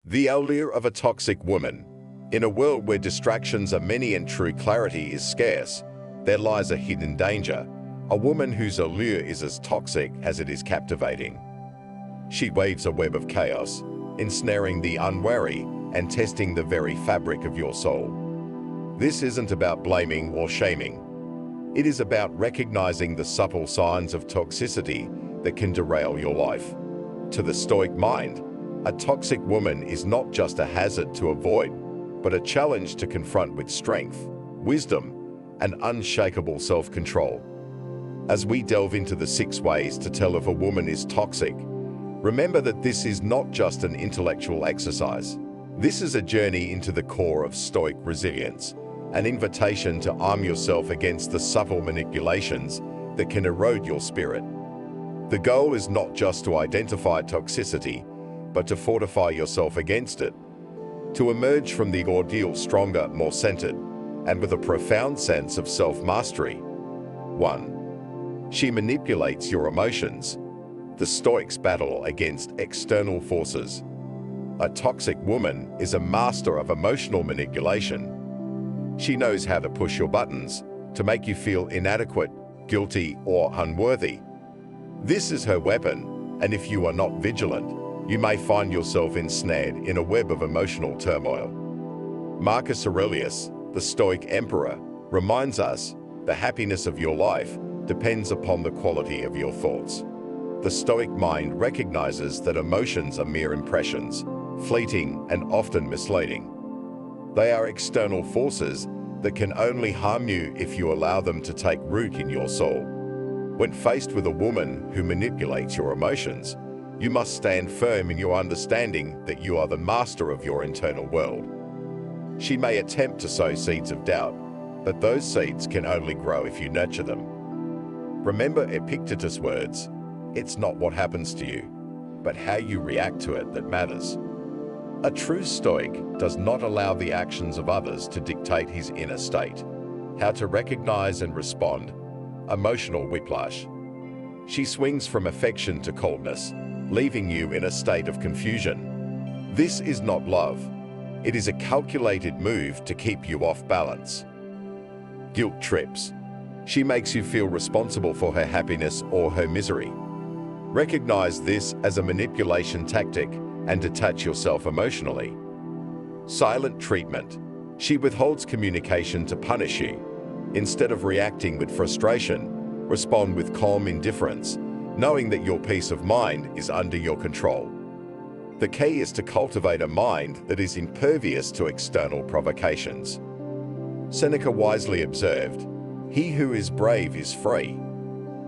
The allure of a toxic woman. In a world where distractions are many and true clarity is scarce, there lies a hidden danger. A woman whose allure is as toxic as it is captivating. She weaves a web of chaos, ensnaring the unwary and testing the very fabric of your soul. This isn't about blaming or shaming. It is about recognizing the subtle signs of toxicity that can derail your life. To the Stoic mind, a toxic woman is not just a hazard to avoid, but a challenge to confront with strength, wisdom, and unshakable self-control. As we delve into the 6 ways to tell if a woman is toxic, remember that this is not just an intellectual exercise. This is a journey into the core of Stoic resilience, an invitation to arm yourself against the subtle manipulations that can erode your spirit. The goal is not just to identify toxicity, but to fortify yourself against it, to emerge from the ordeal stronger, more centered, and with a profound sense of self-mastery. 1. She manipulates your emotions. The Stoics battle against external forces. A toxic woman is a master of emotional manipulation. She knows how to push your buttons, to make you feel inadequate, guilty, or unworthy. This is her weapon, and if you are not vigilant, you may find yourself ensnared in a web of emotional turmoil. Marcus Aurelius, the Stoic emperor, reminds us, the happiness of your life depends upon the quality of your thoughts. The Stoic mind recognizes that emotions are mere impressions, fleeting and often misleading. They are external forces that can only harm you if you allow them to take root in your soul. When faced with a woman who manipulates your emotions, you must stand firm in your understanding that you are the master of your internal world. She may attempt to sow seeds of doubt, but those seeds can only grow if you nurture them. Remember Epictetus' words, "It's not what happens to you, but how you react to it that matters." A true Stoic does not allow the actions of others to dictate his inner state. How to recognize and respond. Emotional whiplash. She swings from affection to coldness, leaving you in a state of confusion. This is not love. It is a calculated move to keep you off balance. Guilt trips. She makes you feel responsible for her happiness or her misery. Recognize this as a manipulation tactic and detach yourself emotionally. Silent treatment. She withholds communication to punish you. Instead of reacting with frustration, respond with calm indifference, knowing that your peace of mind is under your control. The key is to cultivate a mind that is impervious to external provocations. Seneca wisely observed, "He who is brave is free."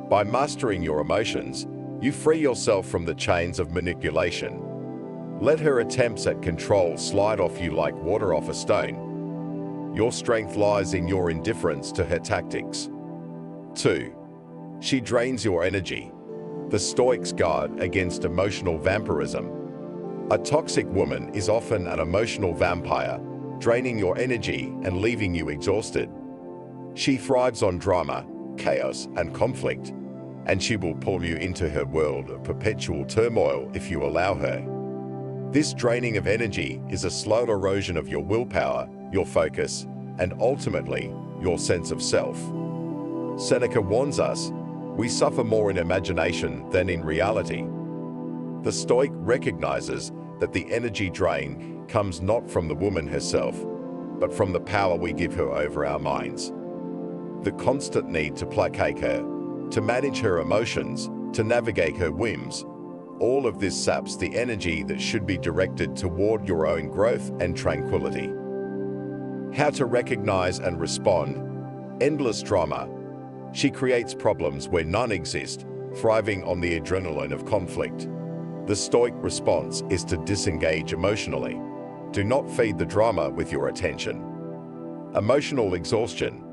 By mastering your emotions, you free yourself from the chains of manipulation. Let her attempts at control slide off you like water off a stone. Your strength lies in your indifference to her tactics. 2. She drains your energy. The Stoics guard against emotional vampirism. A toxic woman is often an emotional vampire, draining your energy and leaving you exhausted. She thrives on drama, chaos, and conflict, and she will pull you into her world of perpetual turmoil if you allow her. This draining of energy is a slow erosion of your willpower, your focus, and ultimately, your sense of self. Seneca warns us, we suffer more in imagination than in reality. The Stoic recognizes that the energy drain comes not from the woman herself, but from the power we give her over our minds. The constant need to placate her, to manage her emotions, to navigate her whims, all of this saps the energy that should be directed toward your own growth and tranquility. How to recognize and respond. Endless drama. She creates problems where none exist, thriving on the adrenaline of conflict. The Stoic response is to disengage emotionally. Do not feed the drama with your attention. Emotional exhaustion.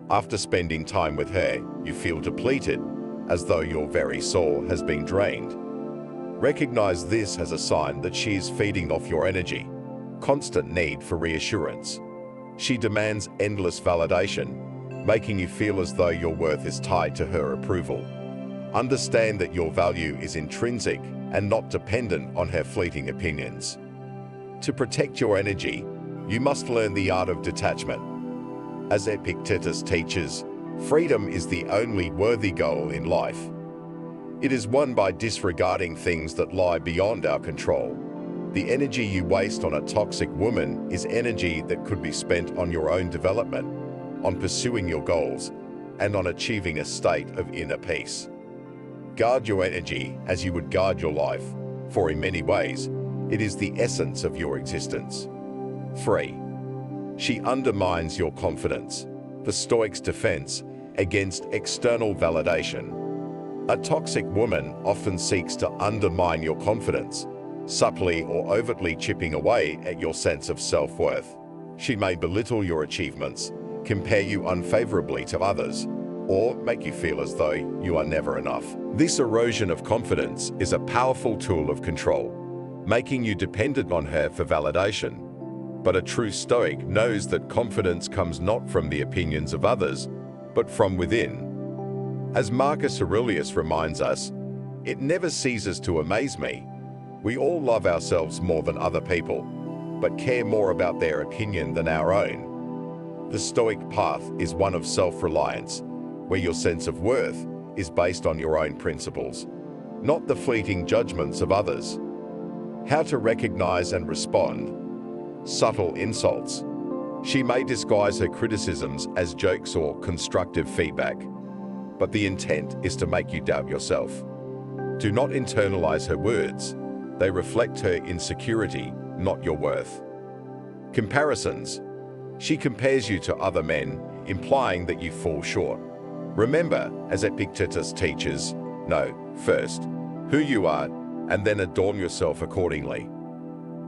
After spending time with her, you feel depleted, as though your very soul has been drained. Recognize this as a sign that she is feeding off your energy. Constant need for reassurance. She demands endless validation, making you feel as though your worth is tied to her approval. Understand that your value is intrinsic and not dependent on her fleeting opinions. To protect your energy, you must learn the art of detachment. As Epictetus teaches, freedom is the only worthy goal in life. It is won by disregarding things that lie beyond our control. The energy you waste on a toxic woman is energy that could be spent on your own development, on pursuing your goals, and on achieving a state of inner peace. Guard your energy as you would guard your life, for in many ways, it is the essence of your existence. 3. She undermines your confidence. The Stoic's defense against external validation. A toxic woman often seeks to undermine your confidence, subtly or overtly chipping away at your sense of self-worth. She may belittle your achievements, compare you unfavorably to others, or make you feel as though you are never enough. This erosion of confidence is a powerful tool of control, making you dependent on her for validation. But a true Stoic knows that confidence comes not from the opinions of others, but from within. As Marcus Aurelius reminds us, it never ceases to amaze me. We all love ourselves more than other people, but care more about their opinion than our own. The Stoic path is one of self-reliance, where your sense of worth is based on your own principles, not the fleeting judgments of others. How to recognize and respond. Subtle insults. She may disguise her criticisms as jokes or constructive feedback, but the intent is to make you doubt yourself. Do not internalize her words. They reflect her insecurity, not your worth. Comparisons. She compares you to other men, implying that you fall short. Remember, as Epictetus teaches, know, first, who you are, and then adorn yourself accordingly.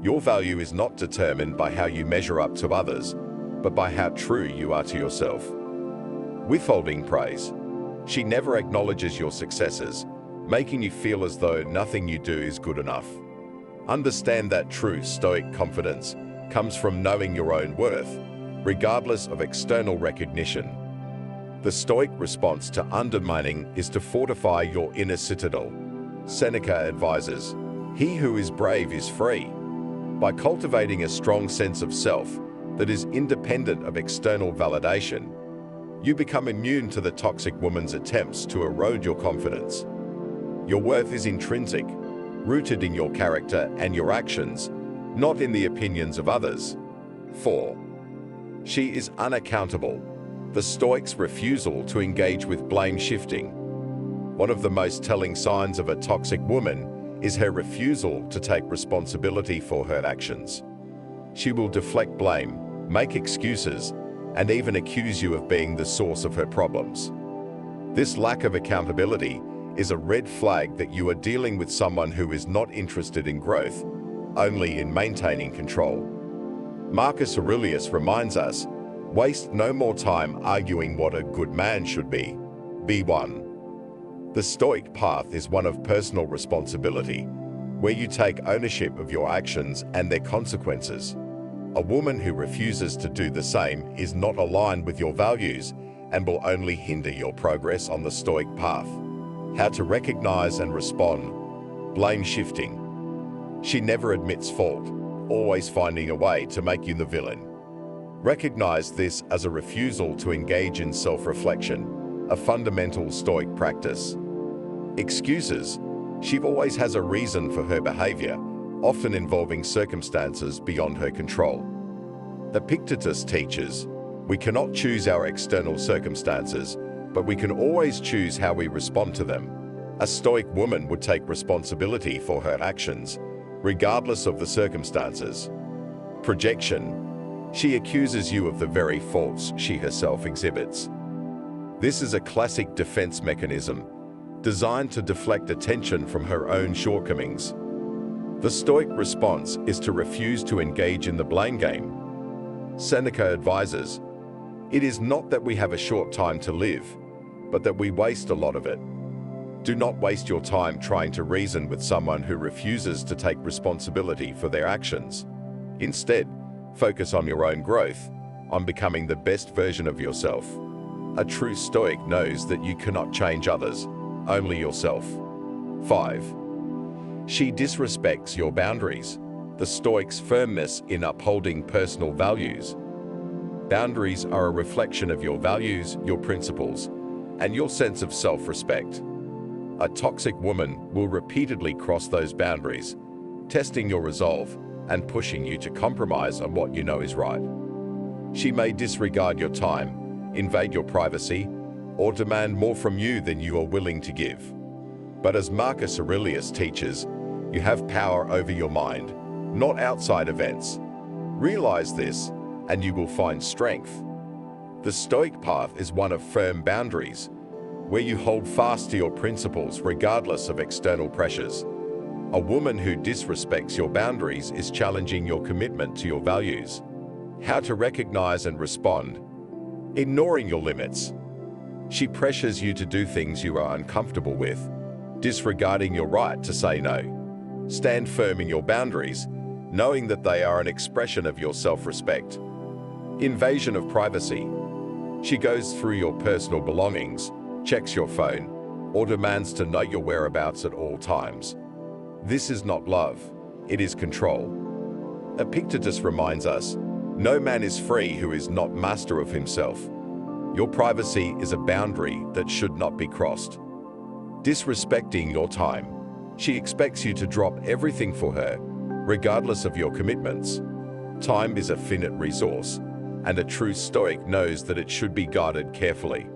Your value is not determined by how you measure up to others, but by how true you are to yourself. Withholding praise. She never acknowledges your successes, making you feel as though nothing you do is good enough. Understand that true Stoic confidence comes from knowing your own worth, regardless of external recognition. The Stoic response to undermining is to fortify your inner citadel. Seneca advises, "He who is brave is free." By cultivating a strong sense of self that is independent of external validation, you become immune to the toxic woman's attempts to erode your confidence. Your worth is intrinsic, rooted in your character and your actions, not in the opinions of others. 4. She is unaccountable. The Stoics' refusal to engage with blame shifting. One of the most telling signs of a toxic woman is her refusal to take responsibility for her actions. She will deflect blame, make excuses, and even accuse you of being the source of her problems. This lack of accountability is a red flag that you are dealing with someone who is not interested in growth, only in maintaining control. Marcus Aurelius reminds us, waste no more time arguing what a good man should be. Be one. The Stoic path is one of personal responsibility, where you take ownership of your actions and their consequences. A woman who refuses to do the same is not aligned with your values and will only hinder your progress on the Stoic path. How to recognize and respond. Blame shifting. She never admits fault, always finding a way to make you the villain. Recognize this as a refusal to engage in self-reflection, a fundamental Stoic practice. Excuses. She always has a reason for her behavior, often involving circumstances beyond her control. Epictetus teaches, we cannot choose our external circumstances, but we can always choose how we respond to them. A Stoic woman would take responsibility for her actions, regardless of the circumstances. Projection. She accuses you of the very faults she herself exhibits. This is a classic defense mechanism, designed to deflect attention from her own shortcomings. The Stoic response is to refuse to engage in the blame game. Seneca advises, it is not that we have a short time to live, but that we waste a lot of it. Do not waste your time trying to reason with someone who refuses to take responsibility for their actions. Instead, focus on your own growth, on becoming the best version of yourself. A true Stoic knows that you cannot change others, only yourself. 5. She disrespects your boundaries. The Stoics' firmness in upholding personal values. Boundaries are a reflection of your values, your principles, and your sense of self-respect. A toxic woman will repeatedly cross those boundaries, testing your resolve and pushing you to compromise on what you know is right. She may disregard your time, invade your privacy, or demand more from you than you are willing to give. But as Marcus Aurelius teaches, you have power over your mind, not outside events. Realize this, and you will find strength. The Stoic path is one of firm boundaries, where you hold fast to your principles regardless of external pressures. A woman who disrespects your boundaries is challenging your commitment to your values. How to recognize and respond. Ignoring your limits. She pressures you to do things you are uncomfortable with, disregarding your right to say no. Stand firm in your boundaries, knowing that they are an expression of your self-respect. Invasion of privacy. She goes through your personal belongings, checks your phone, or demands to know your whereabouts at all times. This is not love, it is control. Epictetus reminds us, no man is free who is not master of himself. Your privacy is a boundary that should not be crossed. Disrespecting your time. She expects you to drop everything for her, regardless of your commitments. Time is a finite resource, and a true Stoic knows that it should be guarded carefully.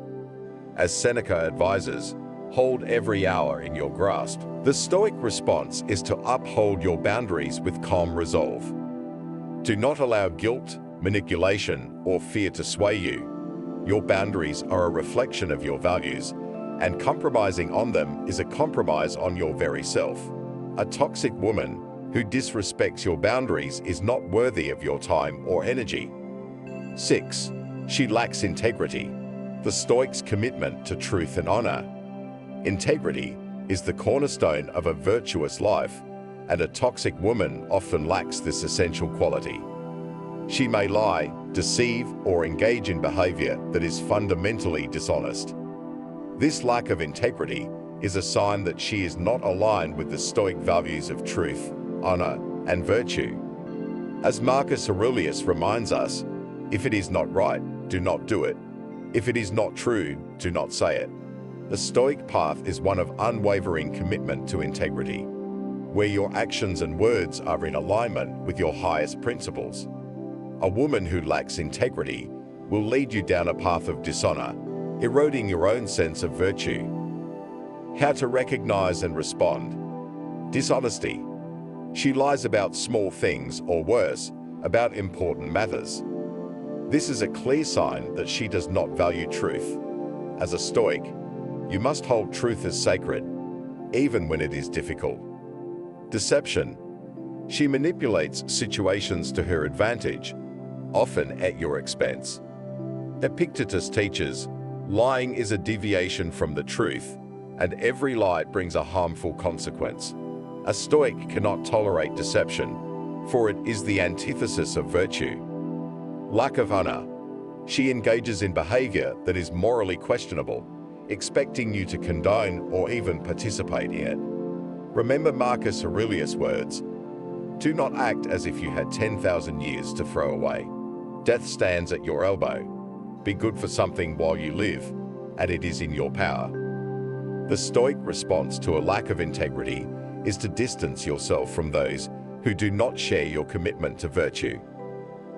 As Seneca advises, hold every hour in your grasp. The Stoic response is to uphold your boundaries with calm resolve. Do not allow guilt, manipulation, or fear to sway you. Your boundaries are a reflection of your values, and compromising on them is a compromise on your very self. A toxic woman who disrespects your boundaries is not worthy of your time or energy. 6. She lacks integrity. The Stoics' commitment to truth and honor. Integrity is the cornerstone of a virtuous life, and a toxic woman often lacks this essential quality. She may lie, deceive, or engage in behavior that is fundamentally dishonest. This lack of integrity is a sign that she is not aligned with the Stoic values of truth, honor, and virtue. As Marcus Aurelius reminds us, if it is not right, do not do it. If it is not true, do not say it. The Stoic path is one of unwavering commitment to integrity, where your actions and words are in alignment with your highest principles. A woman who lacks integrity will lead you down a path of dishonor, eroding your own sense of virtue. How to recognize and respond. Dishonesty. She lies about small things, or worse, about important matters. This is a clear sign that she does not value truth. As a Stoic, you must hold truth as sacred, even when it is difficult. Deception. She manipulates situations to her advantage, often at your expense. Epictetus teaches, lying is a deviation from the truth, and every lie brings a harmful consequence. A Stoic cannot tolerate deception, for it is the antithesis of virtue. Lack of honor. She engages in behavior that is morally questionable, expecting you to condone or even participate in it. Remember Marcus Aurelius' words, do not act as if you had 10,000 years to throw away. Death stands at your elbow. Be good for something while you live, and it is in your power. The Stoic response to a lack of integrity is to distance yourself from those who do not share your commitment to virtue.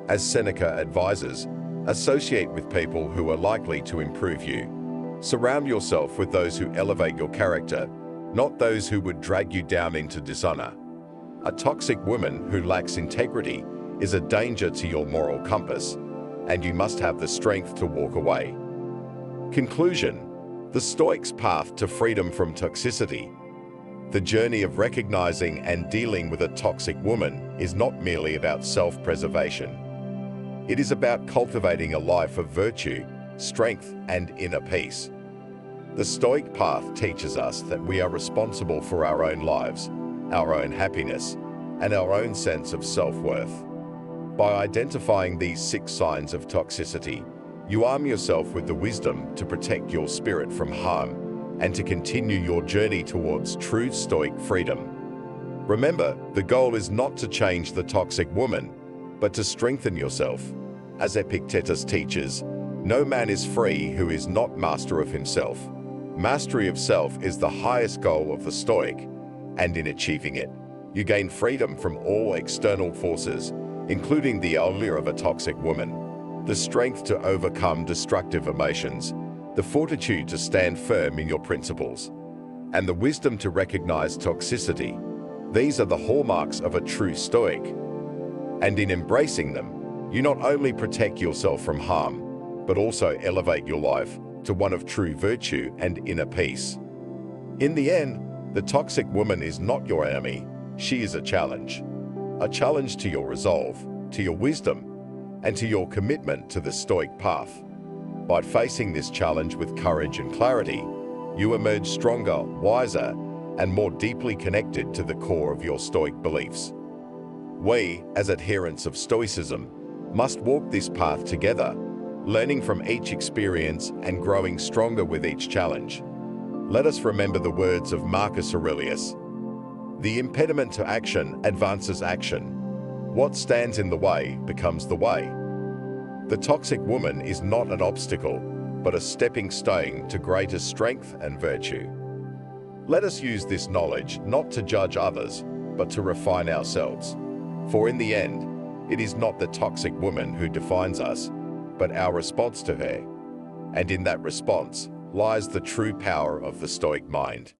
As Seneca advises, associate with people who are likely to improve you. Surround yourself with those who elevate your character, not those who would drag you down into dishonor. A toxic woman who lacks integrity is a danger to your moral compass, and you must have the strength to walk away. Conclusion. The Stoics' path to freedom from toxicity. The journey of recognizing and dealing with a toxic woman is not merely about self-preservation. It is about cultivating a life of virtue, strength, and inner peace. The Stoic path teaches us that we are responsible for our own lives, our own happiness, and our own sense of self-worth. By identifying these 6 signs of toxicity, you arm yourself with the wisdom to protect your spirit from harm and to continue your journey towards true Stoic freedom. Remember, the goal is not to change the toxic woman, but to strengthen yourself. As Epictetus teaches, no man is free who is not master of himself. Mastery of self is the highest goal of the Stoic, and in achieving it, you gain freedom from all external forces, including the allure of a toxic woman, the strength to overcome destructive emotions, the fortitude to stand firm in your principles, and the wisdom to recognize toxicity. These are the hallmarks of a true Stoic. And in embracing them, you not only protect yourself from harm, but also elevate your life to one of true virtue and inner peace. In the end, the toxic woman is not your enemy, she is a challenge to your resolve, to your wisdom, and to your commitment to the Stoic path. By facing this challenge with courage and clarity, you emerge stronger, wiser, and more deeply connected to the core of your Stoic beliefs. We, as adherents of Stoicism, must walk this path together, learning from each experience and growing stronger with each challenge. Let us remember the words of Marcus Aurelius: "The impediment to action advances action. What stands in the way becomes the way." The toxic woman is not an obstacle, but a stepping stone to greater strength and virtue. Let us use this knowledge not to judge others, but to refine ourselves. For in the end, it is not the toxic woman who defines us, but our response to her. And in that response lies the true power of the Stoic mind.